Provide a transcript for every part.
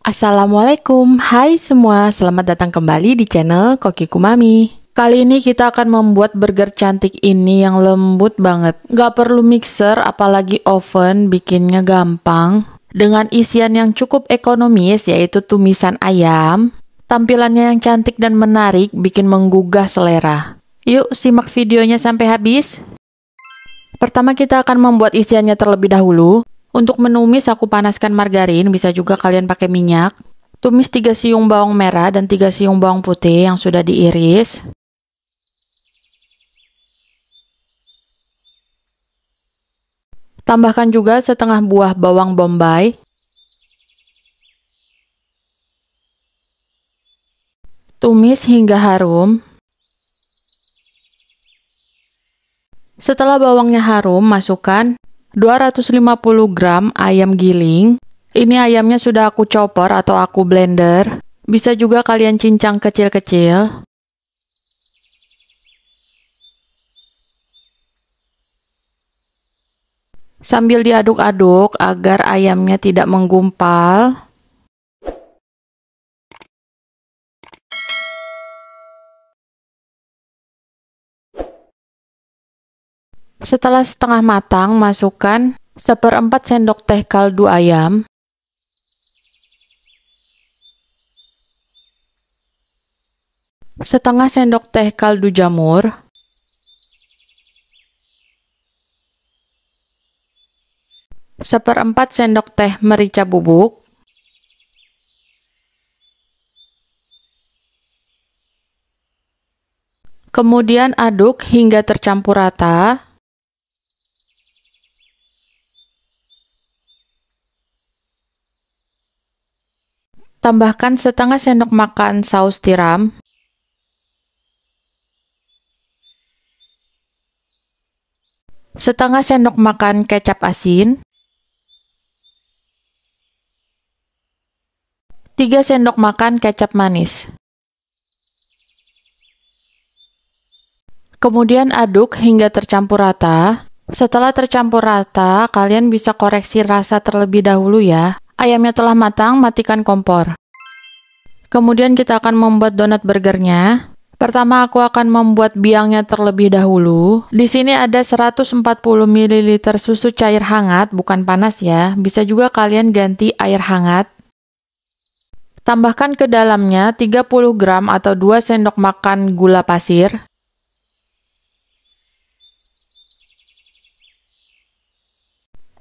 Assalamualaikum, hai semua, selamat datang kembali di channel Kokiku Mami. Kali ini kita akan membuat burger cantik ini yang lembut banget. Gak perlu mixer, apalagi oven, bikinnya gampang. Dengan isian yang cukup ekonomis, yaitu tumisan ayam. Tampilannya yang cantik dan menarik, bikin menggugah selera. Yuk, simak videonya sampai habis. Pertama kita akan membuat isiannya terlebih dahulu. Untuk menumis aku panaskan margarin, bisa juga kalian pakai minyak. Tumis 3 siung bawang merah dan 3 siung bawang putih yang sudah diiris. Tambahkan juga setengah buah bawang bombay. Tumis hingga harum. Setelah bawangnya harum, masukkan 250 gram ayam giling. Ini ayamnya sudah aku chopper atau aku blender. Bisa juga kalian cincang kecil-kecil. Sambil diaduk-aduk agar ayamnya tidak menggumpal. Setelah setengah matang, masukkan 1/4 sendok teh kaldu ayam. Setengah sendok teh kaldu jamur. Seperempat sendok teh merica bubuk. Kemudian aduk hingga tercampur rata. Tambahkan setengah sendok makan saus tiram. Setengah sendok makan kecap asin. 3 sendok makan kecap manis. Kemudian aduk hingga tercampur rata. Setelah tercampur rata, kalian bisa koreksi rasa terlebih dahulu ya. Ayamnya telah matang, matikan kompor. Kemudian kita akan membuat donat burgernya. Pertama aku akan membuat biangnya terlebih dahulu. Di sini ada 140 ml susu cair hangat, bukan panas ya. Bisa juga kalian ganti air hangat. Tambahkan ke dalamnya 30 gram atau 2 sendok makan gula pasir.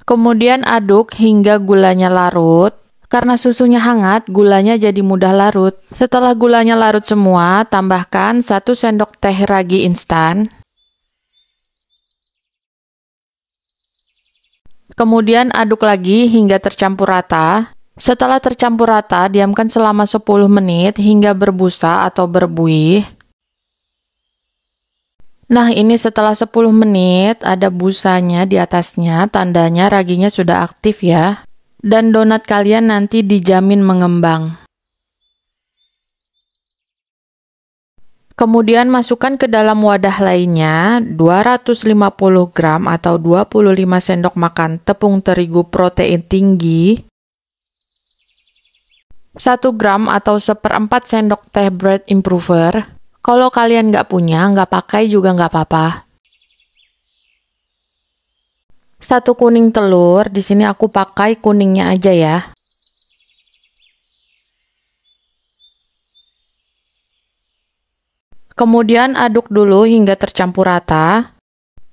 Kemudian aduk hingga gulanya larut. Karena susunya hangat, gulanya jadi mudah larut. Setelah gulanya larut semua, tambahkan 1 sendok teh ragi instan. Kemudian aduk lagi hingga tercampur rata. Setelah tercampur rata, diamkan selama 10 menit hingga berbusa atau berbuih. Nah, ini setelah 10 menit, ada busanya di atasnya, tandanya raginya sudah aktif ya. Dan donat kalian nanti dijamin mengembang. Kemudian masukkan ke dalam wadah lainnya 250 gram atau 25 sendok makan tepung terigu protein tinggi. 1 gram atau 1/4 sendok teh bread improver. Kalau kalian nggak punya, nggak pakai juga nggak apa-apa. 1 kuning telur, di sini aku pakai kuningnya aja ya. Kemudian aduk dulu hingga tercampur rata.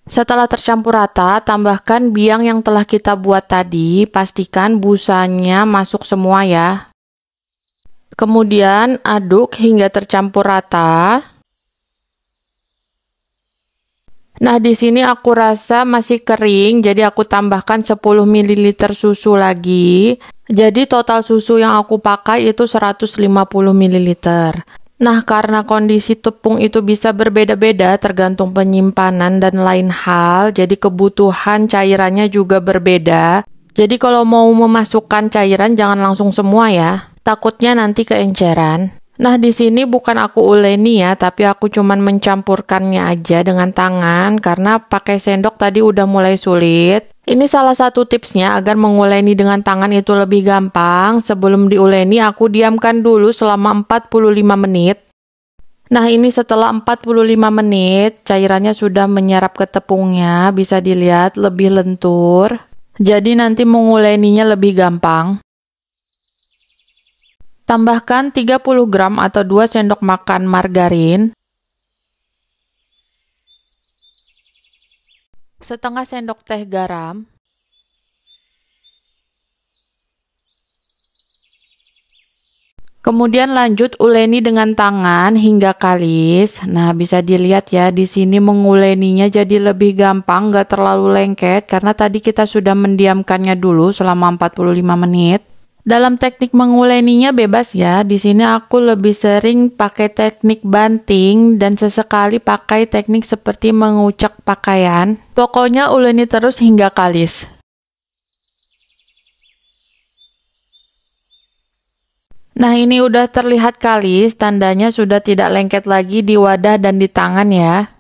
Setelah tercampur rata, tambahkan biang yang telah kita buat tadi, pastikan busanya masuk semua ya. Kemudian aduk hingga tercampur rata. Nah, di sini aku rasa masih kering, jadi aku tambahkan 10 ml susu lagi. Jadi total susu yang aku pakai itu 150 ml. Nah, karena kondisi tepung itu bisa berbeda-beda tergantung penyimpanan dan lain hal, jadi kebutuhan cairannya juga berbeda. Jadi kalau mau memasukkan cairan jangan langsung semua ya. Takutnya nanti keenceran. Nah, di sini bukan aku uleni ya, tapi aku cuman mencampurkannya aja dengan tangan karena pakai sendok tadi udah mulai sulit. Ini salah satu tipsnya agar menguleni dengan tangan itu lebih gampang. Sebelum diuleni, aku diamkan dulu selama 45 menit. Nah, ini setelah 45 menit, cairannya sudah menyerap ke tepungnya, bisa dilihat lebih lentur. Jadi nanti menguleninya lebih gampang. Tambahkan 30 gram atau 2 sendok makan margarin. Setengah sendok teh garam. Kemudian lanjut uleni dengan tangan hingga kalis. Nah, bisa dilihat ya, di sini menguleninya jadi lebih gampang, nggak terlalu lengket, karena tadi kita sudah mendiamkannya dulu selama 45 menit. Dalam teknik menguleninya bebas ya, di sini aku lebih sering pakai teknik banting dan sesekali pakai teknik seperti mengucek pakaian. Pokoknya uleni terus hingga kalis. Nah, ini udah terlihat kalis, tandanya sudah tidak lengket lagi di wadah dan di tangan ya.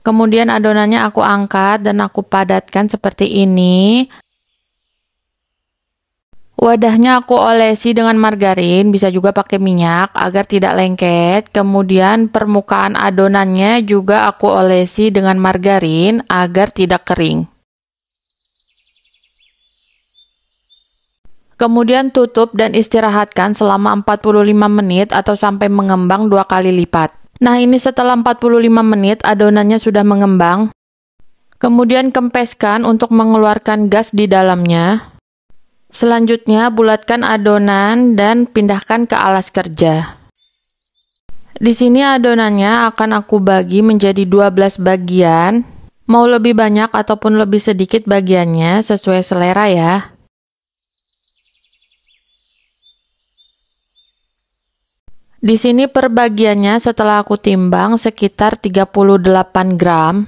Kemudian adonannya aku angkat dan aku padatkan seperti ini. Wadahnya aku olesi dengan margarin, bisa juga pakai minyak agar tidak lengket. Kemudian permukaan adonannya juga aku olesi dengan margarin agar tidak kering. Kemudian tutup dan istirahatkan selama 45 menit atau sampai mengembang 2 kali lipat. Nah, ini setelah 45 menit adonannya sudah mengembang. Kemudian kempeskan untuk mengeluarkan gas di dalamnya. Selanjutnya bulatkan adonan dan pindahkan ke alas kerja. Di sini adonannya akan aku bagi menjadi 12 bagian. Mau lebih banyak ataupun lebih sedikit bagiannya sesuai selera ya. Di sini perbagiannya setelah aku timbang sekitar 38 gram.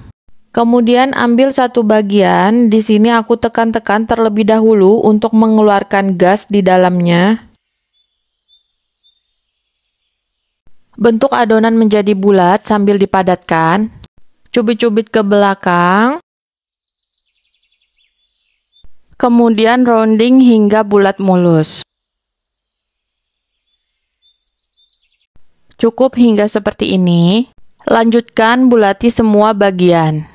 Kemudian ambil satu bagian, di sini aku tekan-tekan terlebih dahulu untuk mengeluarkan gas di dalamnya. Bentuk adonan menjadi bulat sambil dipadatkan. Cubit-cubit ke belakang. Kemudian rounding hingga bulat mulus. Cukup hingga seperti ini. Lanjutkan bulati semua bagian.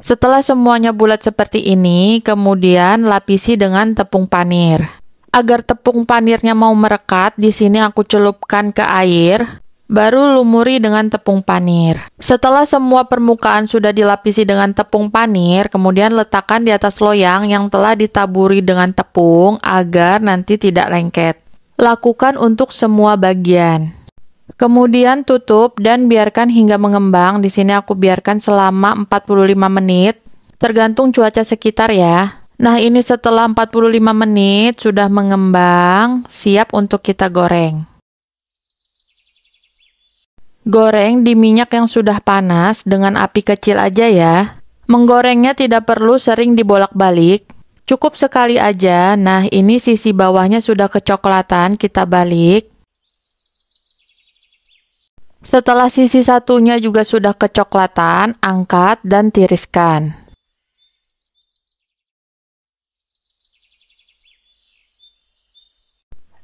Setelah semuanya bulat seperti ini, kemudian lapisi dengan tepung panir. Agar tepung panirnya mau merekat, di sini aku celupkan ke air, baru lumuri dengan tepung panir. Setelah semua permukaan sudah dilapisi dengan tepung panir, kemudian letakkan di atas loyang yang telah ditaburi dengan tepung agar nanti tidak lengket. Lakukan untuk semua bagian. Kemudian tutup dan biarkan hingga mengembang. Di sini aku biarkan selama 45 menit, tergantung cuaca sekitar ya. Nah, ini setelah 45 menit sudah mengembang, siap untuk kita goreng. Goreng di minyak yang sudah panas dengan api kecil aja ya. Menggorengnya tidak perlu sering dibolak-balik, cukup sekali aja. Nah, ini sisi bawahnya sudah kecoklatan, kita balik. Setelah sisi satunya juga sudah kecoklatan, angkat dan tiriskan.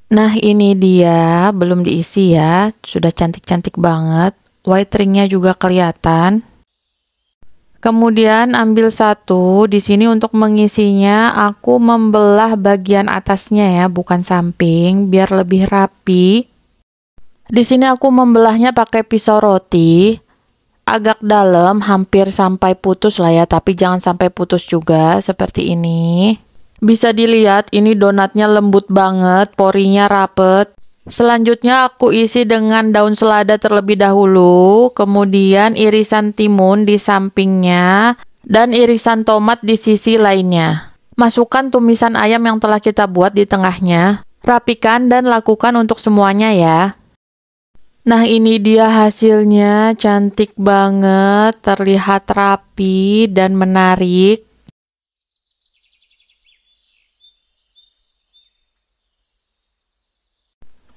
Nah, ini dia, belum diisi ya, sudah cantik-cantik banget. White ringnya juga kelihatan. Kemudian ambil satu, di sini untuk mengisinya aku membelah bagian atasnya ya, bukan samping, biar lebih rapi. Di sini aku membelahnya pakai pisau roti, agak dalam, hampir sampai putus lah ya, tapi jangan sampai putus juga, seperti ini. Bisa dilihat, ini donatnya lembut banget, porinya rapet. Selanjutnya aku isi dengan daun selada terlebih dahulu, kemudian irisan timun di sampingnya, dan irisan tomat di sisi lainnya. Masukkan tumisan ayam yang telah kita buat di tengahnya. Rapikan dan lakukan untuk semuanya ya. Nah, ini dia hasilnya, cantik banget, terlihat rapi dan menarik.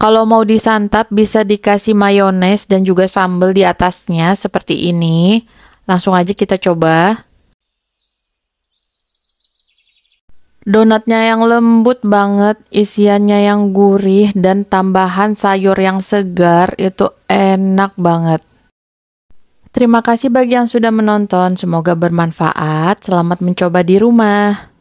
Kalau mau disantap bisa dikasih mayones dan juga sambal di atasnya seperti ini. Langsung aja kita coba. Donatnya yang lembut banget, isiannya yang gurih, dan tambahan sayur yang segar, itu enak banget. Terima kasih bagi yang sudah menonton, semoga bermanfaat. Selamat mencoba di rumah.